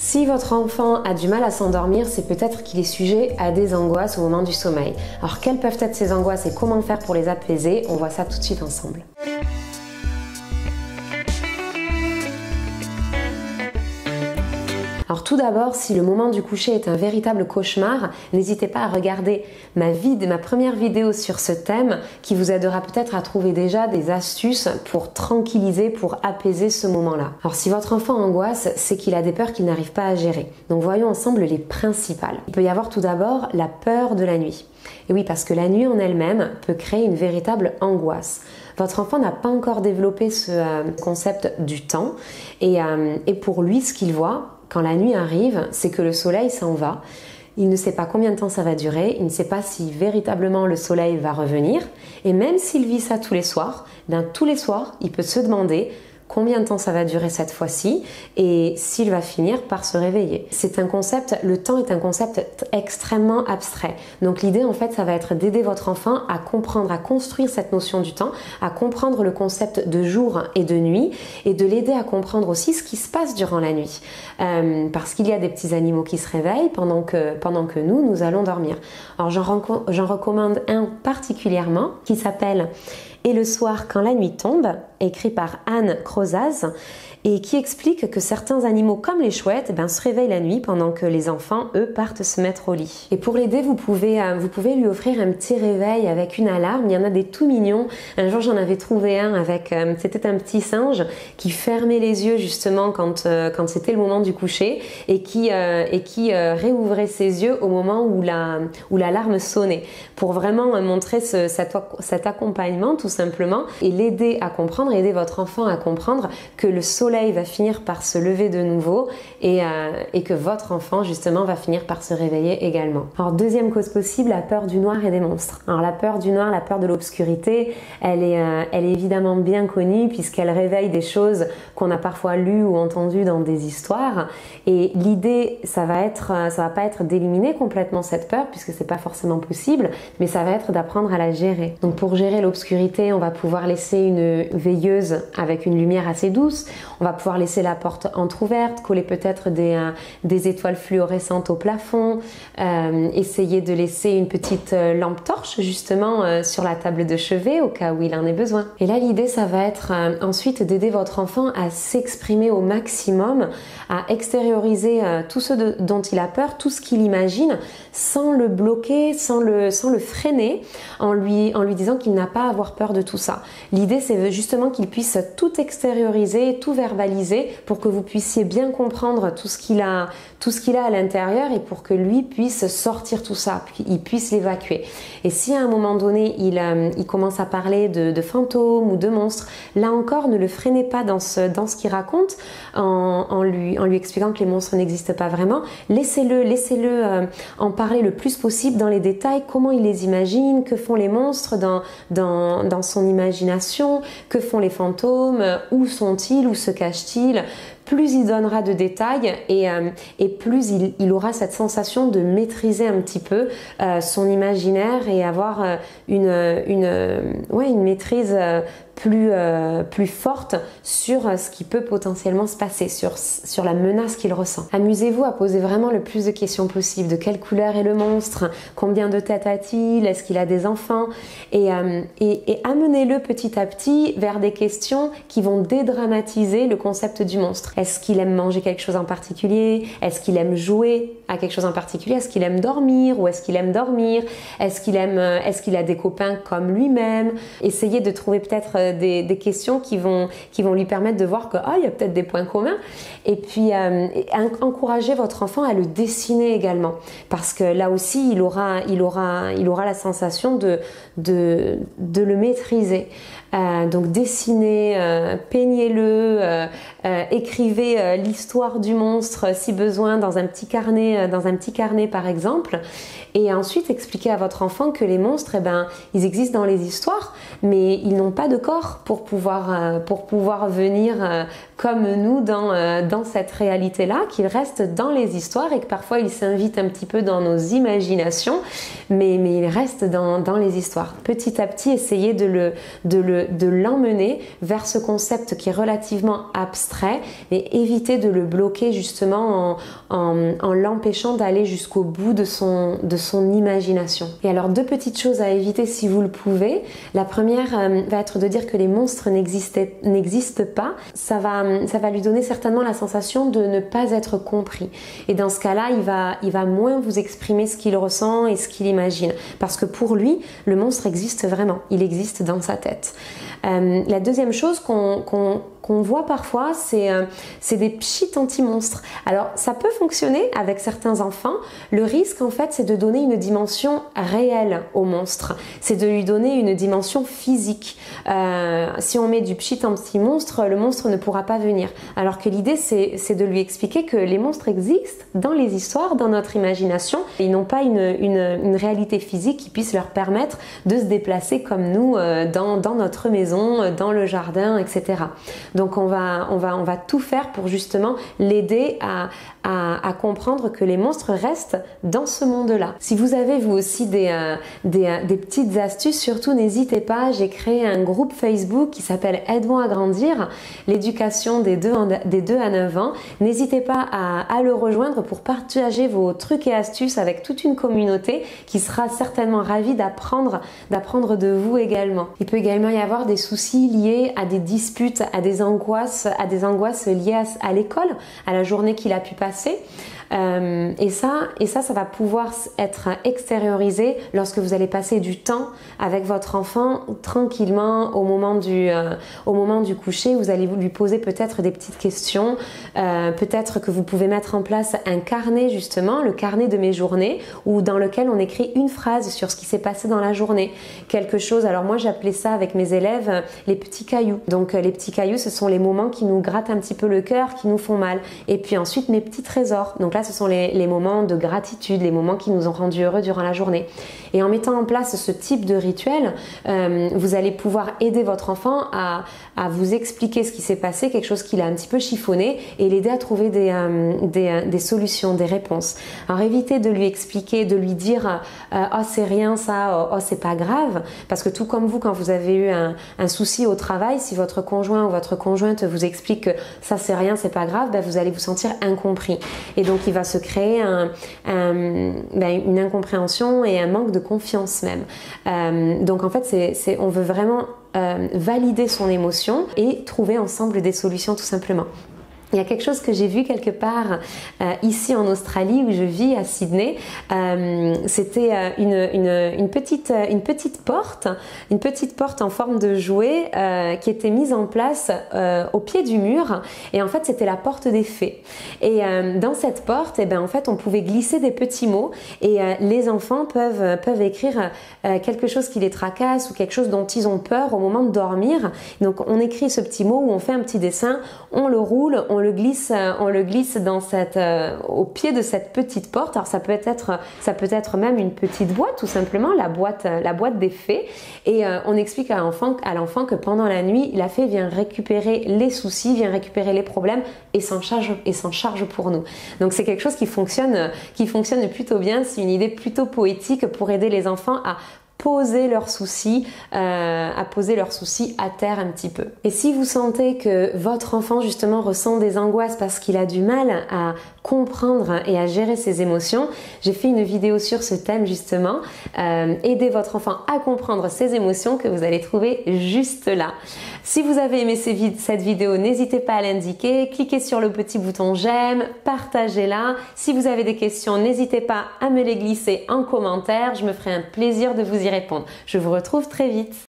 Si votre enfant a du mal à s'endormir, c'est peut-être qu'il est sujet à des angoisses au moment du sommeil. Alors quelles peuvent être ces angoisses et comment faire pour les apaiser? On voit ça tout de suite ensemble. Alors tout d'abord, si le moment du coucher est un véritable cauchemar, n'hésitez pas à regarder ma première vidéo sur ce thème qui vous aidera peut-être à trouver déjà des astuces pour tranquilliser, pour apaiser ce moment-là. Alors si votre enfant angoisse, c'est qu'il a des peurs qu'il n'arrive pas à gérer. Donc voyons ensemble les principales. Il peut y avoir tout d'abord la peur de la nuit. Et oui, parce que la nuit en elle-même peut créer une véritable angoisse. Votre enfant n'a pas encore développé ce concept du temps et pour lui, ce qu'il voit quand la nuit arrive, c'est que le soleil s'en va. Il ne sait pas combien de temps ça va durer, il ne sait pas si véritablement le soleil va revenir. Et même s'il vit ça tous les soirs, tous les soirs, il peut se demander combien de temps ça va durer cette fois-ci et s'il va finir par se réveiller. C'est un concept, le temps est un concept extrêmement abstrait. Donc l'idée en fait, ça va être d'aider votre enfant à comprendre, à construire cette notion du temps, à comprendre le concept de jour et de nuit et de l'aider à comprendre aussi ce qui se passe durant la nuit. Parce qu'il y a des petits animaux qui se réveillent pendant que nous allons dormir. Alors j'en recommande un particulièrement qui s'appelle « Et le soir quand la nuit tombe », écrit par Anne Crozaz, et qui explique que certains animaux comme les chouettes se réveillent la nuit pendant que les enfants, eux, partent se mettre au lit. Et pour l'aider, vous pouvez lui offrir un petit réveil avec une alarme. Il y en a des tout mignons. Un jour, j'en avais trouvé un avec, c'était un petit singe qui fermait les yeux justement quand c'était le moment du coucher et qui réouvrait ses yeux au moment où l'alarme sonnait pour vraiment montrer cet accompagnement tout simplement et l'aider à comprendre, aider votre enfant à comprendre que le soleil va finir par se lever de nouveau et que votre enfant justement va finir par se réveiller également. Alors deuxième cause possible, la peur du noir et des monstres. Alors la peur du noir, la peur de l'obscurité, elle est évidemment bien connue puisqu'elle réveille des choses qu'on a parfois lues ou entendues dans des histoires et l'idée ça va pas être d'éliminer complètement cette peur puisque c'est pas forcément possible, mais ça va être d'apprendre à la gérer. Donc pour gérer l'obscurité, on va pouvoir laisser une veilleuse avec une lumière assez douce. On va pouvoir laisser la porte entrouverte, coller peut-être des étoiles fluorescentes au plafond, essayer de laisser une petite lampe torche justement sur la table de chevet au cas où il en ait besoin. Et là l'idée ça va être ensuite d'aider votre enfant à s'exprimer au maximum, à extérioriser tout ce dont il a peur, tout ce qu'il imagine, sans le bloquer, sans le freiner, en lui disant qu'il n'a pas à avoir peur de tout ça. L'idée c'est justement qu'il puisse tout extérioriser, tout verbaliser pour que vous puissiez bien comprendre tout ce qu'il a à l'intérieur et pour que lui puisse sortir tout ça, qu'il puisse l'évacuer. Et si à un moment donné il commence à parler de fantômes ou de monstres, là encore ne le freinez pas dans ce qu'il raconte en lui expliquant que les monstres n'existent pas vraiment. Laissez-le en parler le plus possible dans les détails, comment il les imagine, que font les monstres dans son imagination, que font les fantômes, où sont-ils, où se cachent-ils. Plus il donnera de détails et plus il aura cette sensation de maîtriser un petit peu son imaginaire et avoir une maîtrise plus forte sur ce qui peut potentiellement se passer, sur la menace qu'il ressent. Amusez-vous à poser vraiment le plus de questions possible. De quelle couleur est le monstre? Combien de têtes a-t-il? Est-ce qu'il a des enfants? Et amenez-le petit à petit vers des questions qui vont dédramatiser le concept du monstre. Est-ce qu'il aime manger quelque chose en particulier? Est-ce qu'il aime jouer à quelque chose en particulier? Est-ce qu'il aime dormir ou est-ce qu'il aime dormir? Est-ce qu'il a des copains comme lui-même? Essayez de trouver peut-être des questions qui vont lui permettre de voir que il y a peut-être des points communs et puis encouragez votre enfant à le dessiner également parce que là aussi il aura la sensation de le maîtriser. Donc dessinez, peignez-le, écrivez l'histoire du monstre si besoin dans un petit carnet par exemple et ensuite expliquez à votre enfant que les monstres ils existent dans les histoires mais ils n'ont pas de corps pour pouvoir venir comme nous dans cette réalité-là, qu'il reste dans les histoires et que parfois il s'invite un petit peu dans nos imaginations, mais il reste dans les histoires. Petit à petit, essayez de l'emmener vers ce concept qui est relativement abstrait et éviter de le bloquer justement en l'empêchant d'aller jusqu'au bout de son imagination. Et alors, deux petites choses à éviter si vous le pouvez. La première va être de dire que les monstres n'existent pas. Ça va lui donner certainement la sensation de ne pas être compris. Et dans ce cas-là, il va moins vous exprimer ce qu'il ressent et ce qu'il imagine. Parce que pour lui, le monstre existe vraiment. Il existe dans sa tête. La deuxième chose qu'on voit parfois, c'est des pchits anti-monstres. Alors, ça peut fonctionner avec certains enfants. Le risque, en fait, c'est de donner une dimension réelle au monstre. C'est de lui donner une dimension physique. Si on met du pchit anti-monstre, le monstre ne pourra pas venir. Alors que l'idée, c'est de lui expliquer que les monstres existent dans les histoires, dans notre imagination. Ils n'ont pas une réalité physique qui puisse leur permettre de se déplacer comme nous dans notre maison, dans le jardin, etc. Donc on va tout faire pour justement l'aider à comprendre que les monstres restent dans ce monde-là. Si vous avez vous aussi des petites astuces, surtout n'hésitez pas. J'ai créé un groupe Facebook qui s'appelle Aide-moi à grandir, l'éducation des 2 à 9 ans. N'hésitez pas à le rejoindre pour partager vos trucs et astuces avec toute une communauté qui sera certainement ravie d'apprendre de vous également. Il peut également y avoir des soucis liés à des disputes, à des angoisses liées à l'école, à la journée qu'il a pu passer. Et ça va pouvoir être extériorisé lorsque vous allez passer du temps avec votre enfant tranquillement au moment du coucher. Vous allez lui poser peut-être des petites questions, peut-être que vous pouvez mettre en place un carnet justement, le carnet de mes journées, où dans lequel on écrit une phrase sur ce qui s'est passé dans la journée, quelque chose. Alors moi j'appelais ça avec mes élèves les petits cailloux. Donc les petits cailloux, ce sont les moments qui nous grattent un petit peu le cœur, qui nous font mal. Et puis ensuite mes petits trésors. Donc là ce sont les moments de gratitude, les moments qui nous ont rendus heureux durant la journée. Et en mettant en place ce type de rituel, vous allez pouvoir aider votre enfant à vous expliquer ce qui s'est passé, quelque chose qu'il a un petit peu chiffonné, et l'aider à trouver des solutions, des réponses. Alors évitez de lui expliquer, de lui dire oh c'est rien ça, oh c'est pas grave, parce que tout comme vous, quand vous avez eu un souci au travail, si votre conjoint ou votre conjointe vous explique que ça c'est rien, c'est pas grave, ben, vous allez vous sentir incompris. Et donc il va se créer une incompréhension et un manque de confiance même. Donc en fait, on veut vraiment valider son émotion et trouver ensemble des solutions tout simplement. Il y a quelque chose que j'ai vu quelque part ici en Australie où je vis à Sydney. C'était une petite porte en forme de jouet qui était mise en place au pied du mur, et en fait c'était la porte des fées. Et dans cette porte, en fait on pouvait glisser des petits mots, et les enfants peuvent écrire quelque chose qui les tracasse ou quelque chose dont ils ont peur au moment de dormir. Donc on écrit ce petit mot, ou on fait un petit dessin, on le roule, on le glisse dans au pied de cette petite porte. Alors ça peut être même une petite boîte, tout simplement, la boîte des fées. Et on explique à l'enfant que pendant la nuit, la fée vient récupérer les soucis, vient récupérer les problèmes et s'en charge pour nous. Donc c'est quelque chose qui fonctionne plutôt bien. C'est une idée plutôt poétique pour aider les enfants à poser leurs soucis à terre un petit peu. Et si vous sentez que votre enfant justement ressent des angoisses parce qu'il a du mal à comprendre et à gérer ses émotions, j'ai fait une vidéo sur ce thème justement, aider votre enfant à comprendre ses émotions, que vous allez trouver juste là. Si vous avez aimé cette vidéo, n'hésitez pas à l'indiquer, cliquez sur le petit bouton j'aime, partagez-la. Si vous avez des questions, n'hésitez pas à me les glisser en commentaire, je me ferai un plaisir de vous y répondre. Je vous retrouve très vite.